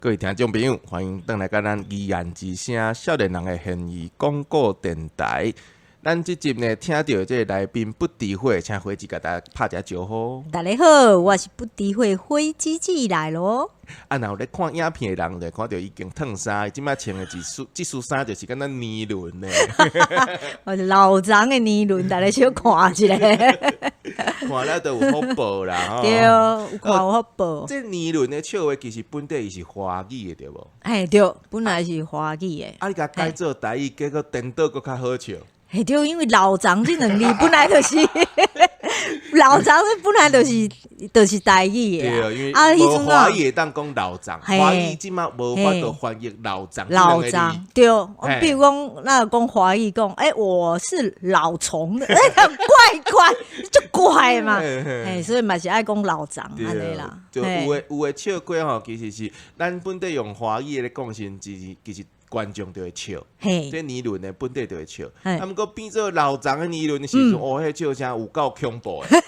各位听众朋友，欢迎回来到咱宜言之声少年人的现役广告电台。咱这集呢，听到这个来宾不诋毁，请花枝给大家拍一招呼。大家好，我是不诋毁花枝子来咯。啊，然后咧看影片的人就看到已经烫衫，即摆穿的这束衫就是敢若年轮呢。我是老张的年轮，大家小看一下。看了都有福报啦，吼。对，有看有福报。这年轮的笑话其实本地伊是华语的，对无？哎，对，本来是华语的。啊，你甲改做台语，结果颠倒搁较好笑。嘿，对，因为老张这能力本来就是老张这本来就是台语的啊。对，因为啊，无华语会当讲老张，嘿华语即马无法度翻译老张。老张，对，比如讲，那讲华语讲，我是老虫的，怪，就怪嘛，所以嘛是爱讲老张安尼啦。就有的笑话吼，其实是咱本地用华语咧讲先，其实观众就会笑。这年轮的本地就会笑，啊，毋过变做老张的年轮的时阵，迄笑声有够恐怖的。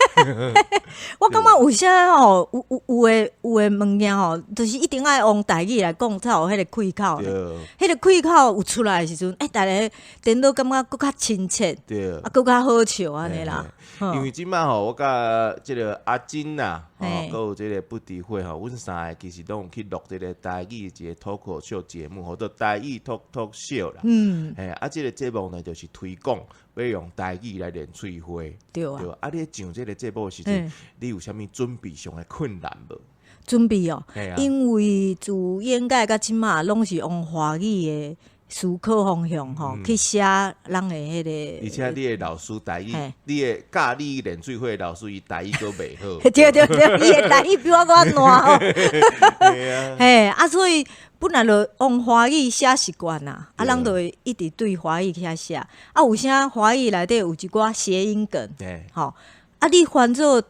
我感觉有啥吼，有的物件吼，就是一定爱用台语来讲，才有迄个开口。迄个开口有出来的时阵，大家颠倒感觉更较亲切，对，啊，更较好笑安尼啦。因为即摆吼，我甲即个阿金呐，还有即个不诋毁吼，阮三个其实都有去录即个台语一个脱口秀节目，或者台语脱秀啦。即个节目呢，就是推广要用台语来练喙花。对啊。啊，你上即个节目的时阵，你有啥物准备上的困难无？准备哦，因为自演改到即马拢是用华语的思考方向吼，去写人的迄个。而且你的老师台语，你的教你练喙花的老师伊台语都袂好。对，伊的台语比我搁较烂哦。嘿啊，所以本来就用华语写习惯啦，啊，人就会一直对华语遐写。啊，有啥华语内底有一寡谐音梗，吼，啊，你翻做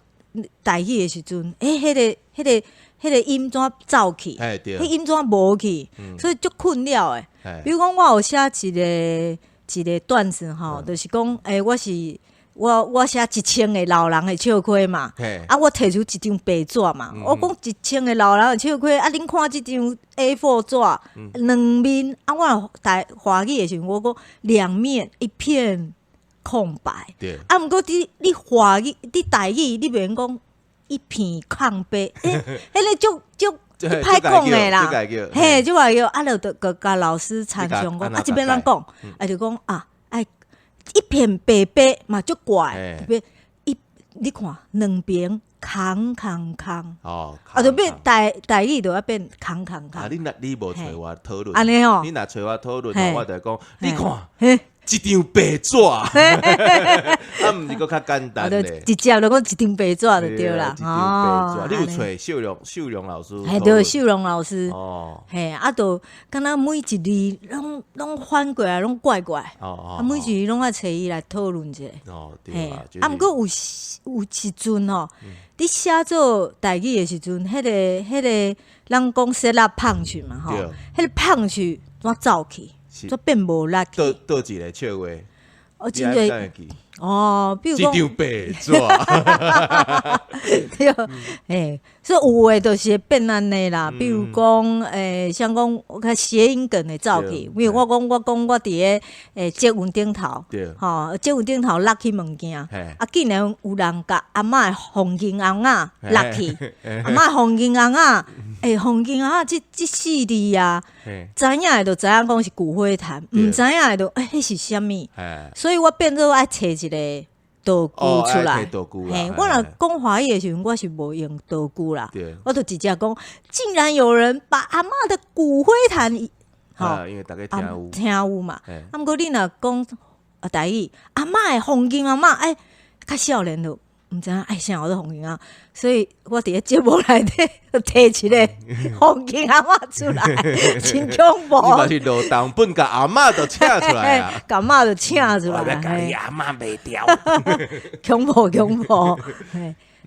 台语的时阵，迄个音怎走去？迄音怎无去？所以足困扰诶。比如讲，我有写一个段子吼，就是讲，我写1000个老人的笑话嘛，啊，我摕出一张白纸嘛，我讲1000个老人的笑话，啊，恁看即张 A4 纸两面，啊，我华语的时候，我讲两面一片空白，啊，毋过你华语、你台语，你袂用讲一片空白，迄个足歹讲诶啦，嘿，就话叫啊，就甲老师参详讲，啊，这边人讲，就讲啊，一片白白嘛，足怪，特别你看两边空，就变台语就要变空。啊，你无找我讨论，安尼哦，你若找我讨论，我就讲，你看。一张白纸，啊，毋是搁较简单咧。直接就讲一张白纸就对啦。一张白纸，你有找秀荣老师？嘿，对，秀荣老师。嘿，啊，就敢若每一字拢反过来，拢怪。每一字拢爱找伊来讨论一下。对啊。啊，毋过有时阵吼，你写做台语的时阵，迄个，人讲说啦胖去嘛吼，迄个胖去怎走去？就变无力去。倒一个笑话，真侪比如讲，一张白纸。对，所以有诶，就是变安尼啦。比如讲，像讲我较谐音梗的走去，比如我讲我伫个捷运顶头，吼，捷运顶头落去物件，啊，竟然有人甲阿嬷诶红金红仔落去，阿嬷红金红仔。红金啊，这4字啊，知影的就知影讲是骨灰坛，毋知影的就迄是啥物？所以我变做爱找一个道具出来。我若讲华语的时候，我是无用道具啦，我就直接讲，竟然有人把阿嬷的骨灰坛，因为大家听有嘛。啊，毋过你若讲台语，阿嬷的红金阿嬷，较少年就。毋知影啥有红金啊，所以我伫个节目内底就摕一个红金阿嬷出来，真恐怖。你嘛是落重本，甲阿嬷就请出来啊，甲阿嬷就请出来，甲你阿嬷卖掉，恐怖，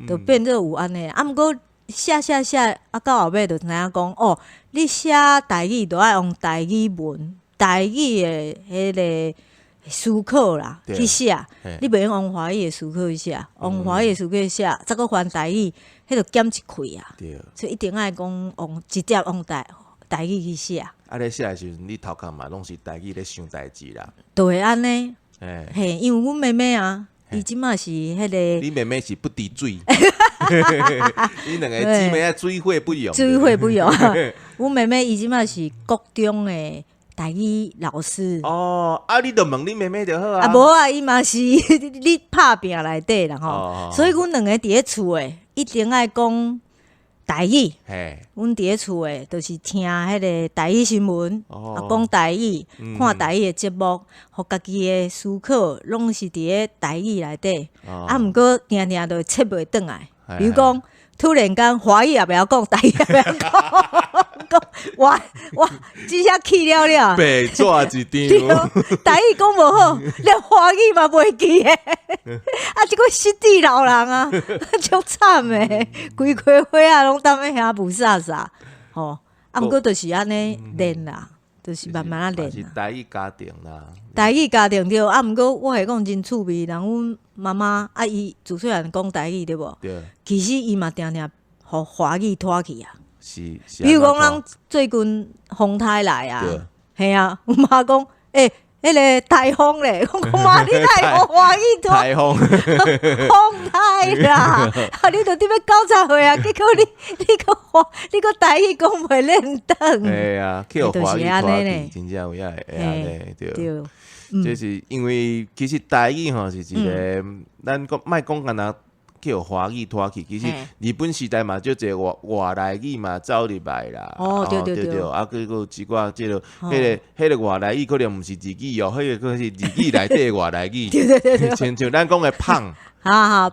就变做有安尼。啊，毋过写啊，到后尾就知影讲，你写台语就爱用台语文，台语的迄个。思考啦，去写，你袂用华语的思考去写，用华语的思考去写，再搁翻台语，迄就减一气啊。所以一定爱讲直接用台语去写。啊，咧写的时阵，你头壳嘛拢是台语咧想代志啦。就会安尼，嘿，嘿，因为阮妹妹啊，伊即马是迄个，你妹妹是不敌水，你两个姊妹啊，水火不容。水火不容。阮妹妹伊即马是国中的台语老师。哦，啊，你著问你妹妹就好啊。啊，无啊，伊嘛是你拍拼内底啦吼，所以阮两个伫咧厝诶，一定爱讲台语。嘿，阮伫咧厝诶，就是听迄个台语新闻，讲台语，看台语诶节目，互家己诶思考拢是伫咧台语内底。啊，毋过定定都切袂转来，比如讲。突然间，华语也不要讲，台语也不要讲，我只下气了了，白纸一张，台语讲无好，连华语嘛袂记诶，啊，这个失智老人啊，足惨诶，规块花啊拢当咧遐无啥啥，吼，啊，毋过就是安尼练啦。就是慢慢啊练是台语家庭啦，台语家庭对，啊，毋过我会讲真趣味，人阮妈妈啊，伊自细汉讲台语对无？对。其实伊嘛定定互华语拖去啊。是。比如讲，咱最近风台来啊，嘿啊，阮妈讲，迄个台风咧，我讲妈，你来互华语拖？台风。风台啦，啊，你都伫要9十岁啊，结果你个台语讲袂认得。嘿啊，去互华语拖去，真正有影会安尼对。这是因为其实台语吼是一个，咱讲莫讲干若去互华语拖去，其实日本时代嘛，就一个外来语嘛走入来啦。哦，对，啊，佮有一寡即个，迄个外来语可能毋是日语哦，迄个可是日语内底外来语。对，像咱讲的胖，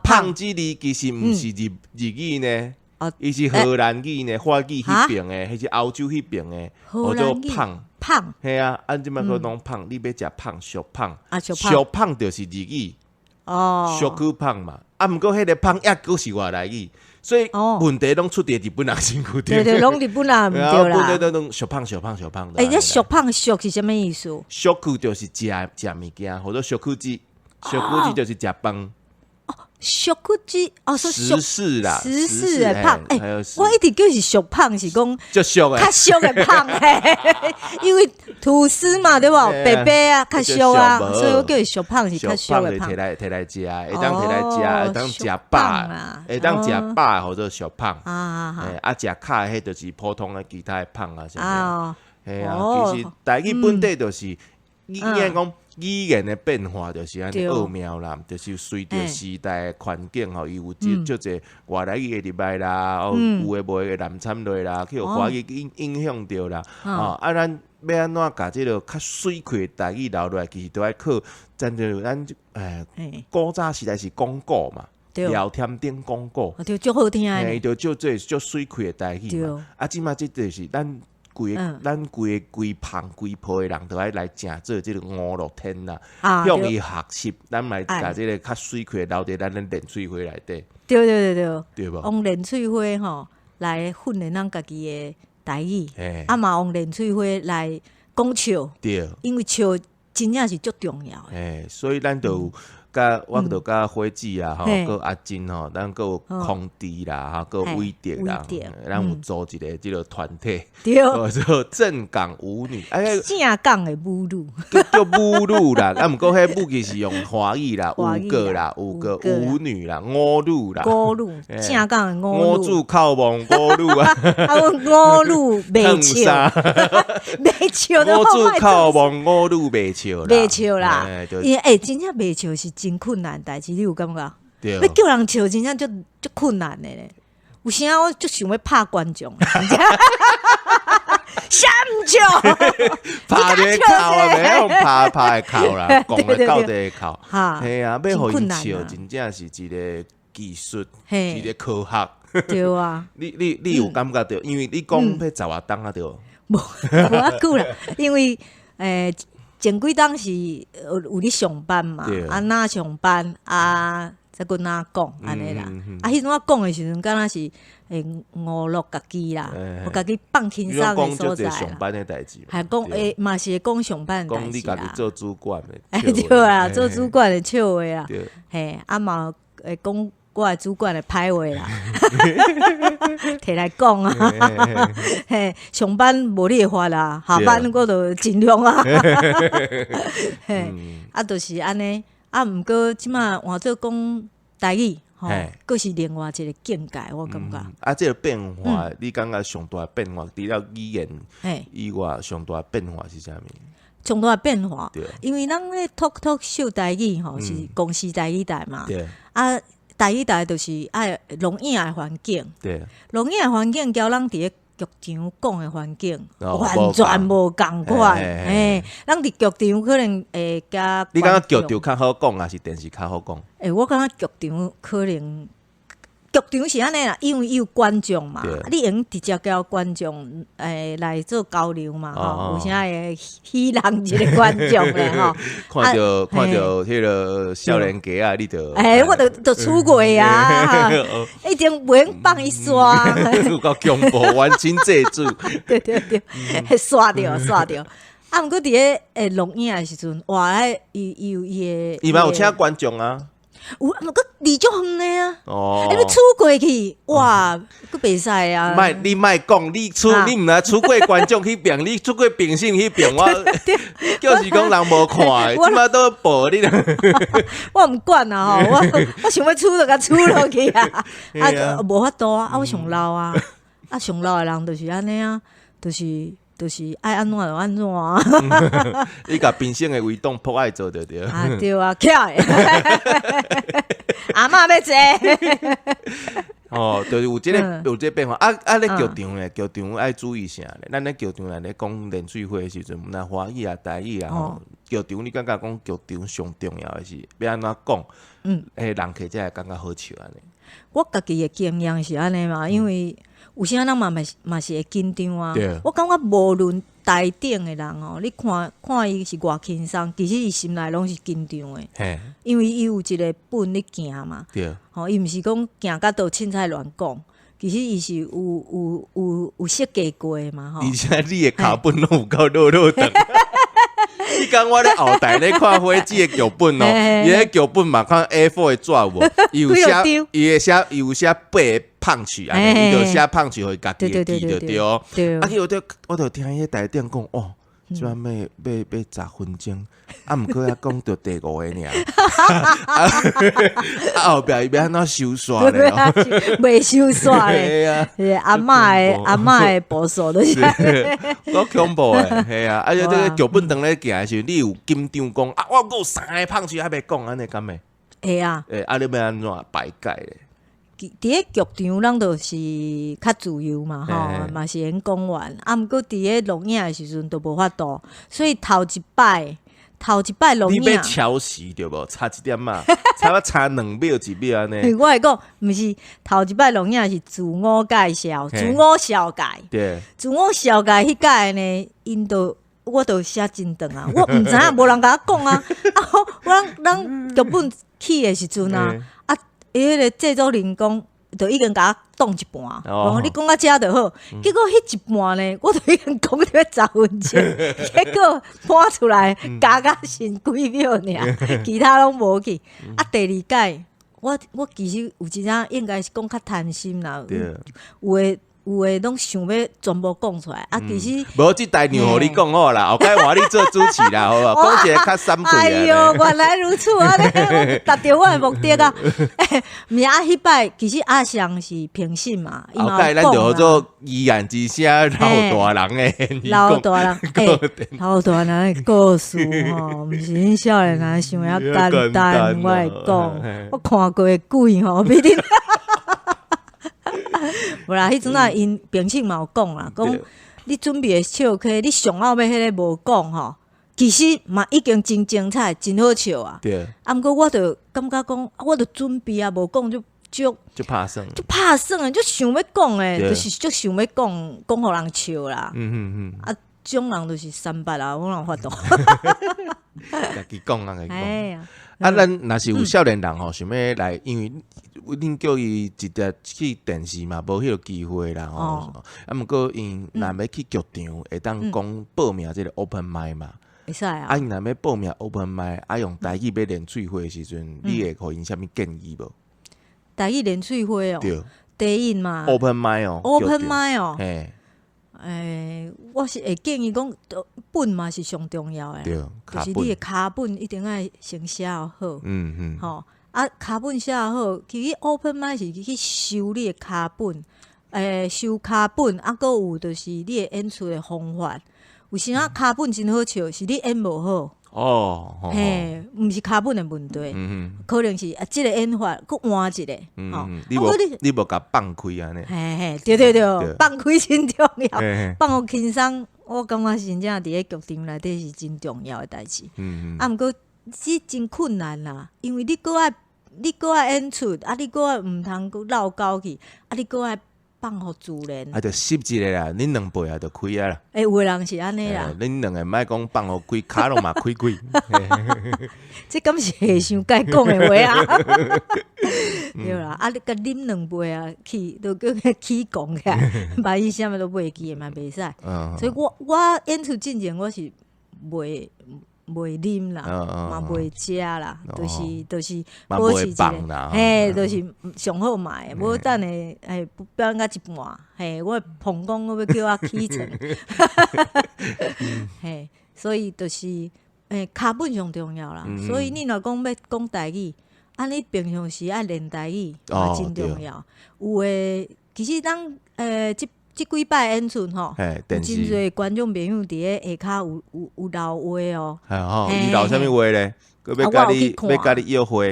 胖之字其实毋是日语呢。伊是荷兰语呢，法语迄边诶，迄是欧洲迄边诶，叫做胖。胖，嘿啊，按即摆个拢胖，你要食胖俗胖，俗胖就是日语，哦，俗句胖嘛。啊，毋过迄个胖抑阁是外来语，所以问题拢出伫日本人身躯顶。对，拢日本人毋对啦。本地拢俗胖。这俗胖俗是啥物意思？俗句就是食物件，或者俗句子，俗句子就是食饭。俗句子哦，说时事啦，时事的胖，我一直叫是俗胖，是讲较俗的，较俗的胖嘿，因为吐司嘛，对无？白白啊，较俗啊，所以我叫伊俗胖是较俗的胖。摕来食，会当摕来食，会当食饱，会当食饱或者俗胖。啊，食卡迄就是普通的其他的胖啊，啥物？嘿啊，其实台语本地就是应该讲。语言的变化就是安尼奥妙啦，就是随着时代的环境吼，伊有足侪外来语会入来啦，有诶无诶南掺落啦，去互华语影响着啦。啊，咱要安怎甲即个较水气台语留落来，其实都爱靠咱古早时代是讲古嘛，聊天顶讲古，就足好听诶，就足水气的台语嘛。啊，即马即就是咱。咱规旁规坡的人都爱来正做即个五六天啦，向伊学习，咱来甲即个较水气留伫咱练喙花内底。对无？用练喙花吼来训练咱家己的台语，啊嘛用练喙花来讲笑，对，因为笑真正是足重要的。所以咱就我就甲花姊啊，吼，佮阿珍吼，咱佮有空弟啦，哈，佮伟迪啦，咱有组一个即个团体，叫做正港舞女，正港的舞女，叫舞女啦。啊，毋过迄舞其是用华语啦，舞个舞女啦，舞女啦，舞女，正港的舞女，舞主靠望舞女啊，啊，舞女袂笑，袂笑，舞主靠望舞女袂笑啦，袂笑啦，因为真正袂笑是。真困难代志，你有感觉？对，要叫人笑，真正足困难的咧。有时我足想要拍观众，想唔笑，拍个口啊，袂用拍个口啦，讲个到底口。嘿啊，要互伊笑，真正是一个技术，一个科学。对啊，你有感觉到？因为你讲要10外档啊，对。无啊久啦，因为前几档是有咧上班嘛，哪上班再搁哪讲安尼啦。迄阵我讲的时阵，敢若是娱乐家己啦，我家己放轻松的所在啦。上班的代志，还讲嘛是讲上班的代志啦。讲你家己做主管的，对啊，做主管的笑话啦。嘿，嘛会讲我的主管的歹话啦，摕来讲啊，嘿，上班无你会发啦，下班我就尽量啊，嘿，啊，就是安尼，啊，毋过即马换做讲台语。佫是另外一个境界，我感觉。啊，这个变化，你感觉上大变化，除了语言以外，上大变化是啥物？上大变化，因为咱咧 talk show 台语吼是公司台语台嘛，啊，台语台就是爱录影的环境，录影的环境交咱伫咧剧场讲的环境完全无共款，咱伫剧场可能会甲。你感觉剧场较好讲，还是电视较好讲？我感觉剧场可能。剧场是安尼啦，因为伊有观众嘛，你用直接交观众来做交流嘛，吼，有啥会喜人一个观众咧，吼，看到迄个少年家啊，你就我就出轨啊，一定袂用放伊刷，有够恐怖，完全制住，对，刷掉。啊，毋过伫咧录影的时阵，哇，伊有伊的，伊嘛有请观众啊。有，毋过离足远的啊！你出过去，哇，佫袂使啊！你莫讲，你毋来出过观众去变，你出过评审去变，我就是讲人无看，即摆都报你啦。我毋管啊吼，我想要出就甲出落去啊！啊，无法度啊！我上老啊！上老的人就是安尼啊，就是爱安怎就安怎啊！你甲评审的位动破爱做着对。啊对啊，巧的，阿嬷要坐。就是有这个变化。咧剧场咧，剧场爱注意啥咧？咱咧剧场内咧讲连续会的时阵，那华语啊、台语啊，剧场你感觉讲剧场上重要的是要安怎讲？人客才会感觉好笑安尼。我家己的经验是安尼嘛，因为。有时仔人嘛是会紧张啊！我感觉无论台顶的人哦，你看伊是偌轻松，其实伊心内拢是紧张的。因为伊有一个本咧行嘛。伊毋是讲行到倒凊彩乱讲，其实伊是有设计过的嘛。而且你的脚本拢有够落长。你讲我咧后台咧看火鸡的剧本哦，伊个剧本嘛看 A4 的纸有无？伊有写8个胖曲啊，伊就写胖曲互伊家己记着对哦。啊，我就听迄台顶讲哦，即摆要10分钟，啊，毋过还讲着第5个尔。后壁伊要安怎收煞咧？袂收煞咧，阿嬷的步数都是。够恐怖诶，系啊！而且这个剧本当咧行的时候，你有紧张讲啊，我有3个胖曲还袂讲安尼敢诶？会啊！你要安怎排解咧？伫咧剧场，咱就是较自由嘛，吼，嘛是演讲完。啊，毋过伫咧录影的时阵都无法度，所以头一摆录影，你要超时对无？差一点嘛，差2秒1秒安尼。我会讲，毋是头一摆录影是自我介绍，自我小介。对，自我小介迄届呢，因都我都写真长啊，我毋知影，无人甲我讲啊。咱剧本起的时阵啊。迄个制作人讲，就已经甲我挡一半，你讲到遮就好。结果迄一半呢，我就已经讲了10分钟，结果搬出来加剩几秒尔，其他拢无去。啊，第2届，我其实有一阵应该是讲较贪心啦，有诶拢想要全部讲出来，啊，其实无即台让互你讲好啦，后摆换你做主持啦，好无？讲一个较三对啊。哎哟，原来如此啊！我达到我诶目的啊！毋是啊，迄摆其实阿翔是评审嘛，后摆咱就叫做依然之声老大人诶，老大人诶故事吼，毋是恁少年人想遐简单。我会讲，我看过诶鬼吼，比你。无啦，迄阵啊，因评审嘛有讲啦，讲你准备的笑话，你上后尾迄个无讲吼，其实嘛已经真精彩，真好笑啊。对。啊，毋过我就感觉讲，我就准备啊，无讲就怕算，啊，就想要讲诶，就是就想要讲互人笑啦。啊，种人就是三八啊，我哪有法度。家己讲啊，家己讲。啊，咱若是有少年人吼，想要来，因为恁叫伊直接去电视嘛，无迄个机会啦吼。啊，毋过因若要去剧场，会当讲报名即个 open mic 嘛。会使啊。啊，因若要报名 open mic，啊用台语要练喙花的时阵，你会互因啥物建议无？台语连喙花哦，对低音嘛 ，open mic 哦 ，open mic 哦，我是会建议讲，本嘛是上重要的，对，就是你的卡本一定要先写好，吼，啊，卡本写好，其实 open mic 是去收你的卡本，收卡本，啊，搁有就是你的演出的方法，有时啊卡本真好笑，是你演无好。嘿，毋是卡本的问题，可能是即个演法佫换一个，吼。你无甲放开安尼。嘿，对，放开真重要，放互轻松，我感觉真正伫咧剧场内底是真重要的代志。啊，毋过是真困难啦，因为你佫爱演出，啊，你佫爱毋通佫闹交去，啊，你佫爱放互自然。啊，着吸一个啦，恁两背啊，着开啊啦。有个人是安尼啦。恁两个莫讲放互开，骹拢嘛开开。这敢是和尚该讲的话啊？对啦，啊，你甲啉两杯啊，起都叫起讲起来，万一啥物都袂记嘛，袂使。所以我演出之前我是袂啉啦，嘛袂食啦，就是保持一个，嘿，就是上好买，无等下表演到一半，嘿，我碰讲我要叫我起床，嘿，所以就是卡本上重要啦。所以你若讲要讲台语，啊，你平常时爱练台语嘛真重要。有诶，其实咱即几摆演出吼，有真侪观众朋友伫咧下骹有留话哦。伊留啥物话咧？佮要甲你要花，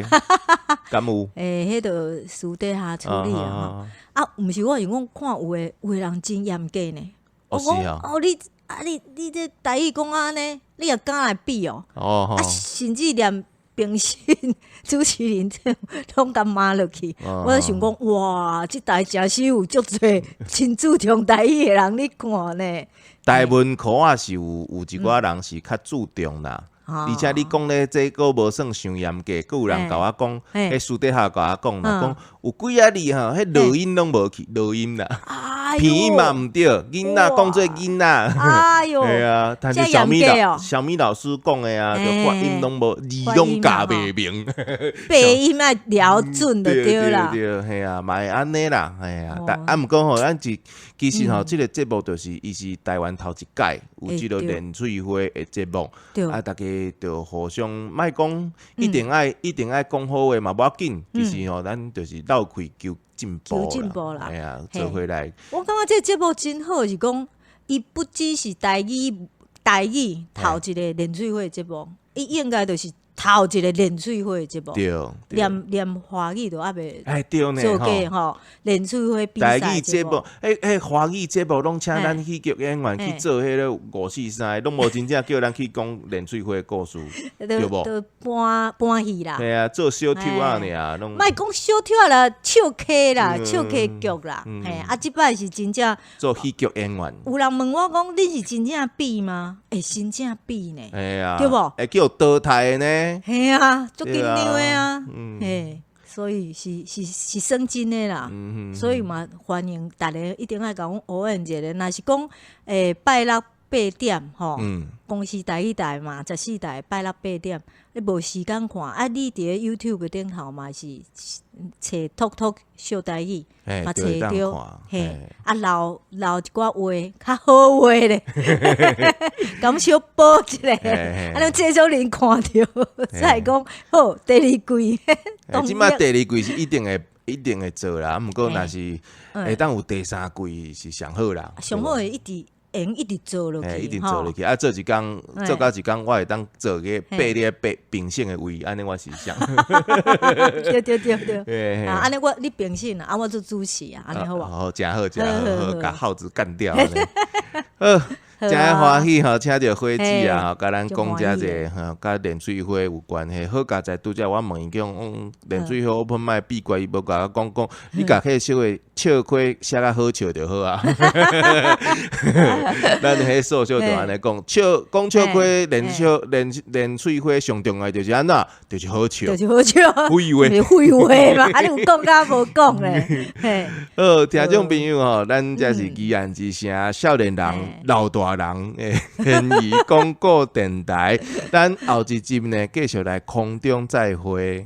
敢有？迄著私底下处理啊。啊，毋是我是讲看有诶人真严格呢。哦，是啊。你这台语讲安尼，你也敢来比哦？啊，甚至连评审、主持人拢甲骂落去。我就想讲，哇，即台真是有足侪真注重台语的人咧看呢。台文科啊是有一寡人是较注重啦。而且你讲咧，这个无算伤严格，佫有人甲我讲，迄私底下甲我讲啦，讲有几啊字吼，迄录音拢无去，录音啦，片嘛毋对，囡仔讲做囡仔，哎哟，系啊，但是小米老师讲的啊，就发音拢无，字拢教袂明，发音要瞄准就对啦，对，系啊，嘛会安尼啦，系啊，但毋过吼，咱其实吼，即个节目就是伊是台湾头一届有即个连喙花的节目，啊，大家就互相莫讲，一定爱讲好话嘛，无要紧。其实吼，咱就是闹开求进步啦，哎呀，做回来。我感觉这节目真好，是讲伊不只是台语头一个连喙花的节目，伊应该就是头一个连喙花的节目，连华语都还袂做过吼，连喙花比赛台语节目，华语节目拢请咱戏剧演员去做迄个543，拢无真正叫咱去讲连喙花的故事，对无？都搬戏啦，系啊，做小丑啊尔，拢莫讲小丑啦，笑客啦，笑客剧啦，啊，即摆是真正做戏剧演员。有人问我讲，你是真正比吗？真正比呢，对无？会叫倒台呢？系啊，足紧张的啊，嘿，所以是算真的啦，所以嘛欢迎大家一定要甲阮応援一下。若是讲拜六8點吼，公司台语台嘛，14台拜六8點，你无时间看，啊，你伫咧 YouTube 顶头嘛是找talk talk 小台语，嘛找着，嘿，啊留一寡话较好话咧，咁小报一下，啊，让制作人看着，再讲好第二季。即摆第二季是一定会做啦，毋过若是会当有第三季是上好啦，上好诶一直做落去，一直做落去。啊，做一工，做到一工，我会当做个8咧评审的位，安尼我是想。对，啊，安尼你评审啊，我做主持啊，安尼好无？好，真好，甲耗子干掉。好。真欢喜吼，请着花姊啊，甲咱讲遮者吼，甲连喙花有关系。好佳在拄则我问伊讲，连喙花 open mic 闭关，伊无甲我讲，你甲迄笑花写较好笑就好啊。咱迄数小就安尼讲，笑花连喙花上重要就是安怎，就是好笑，废话嘛，啊你有讲甲无讲咧？好，听众朋友吼，咱这是宜兰之声少年人老大人现已广告电台，咱后一集呢继续来空中再会。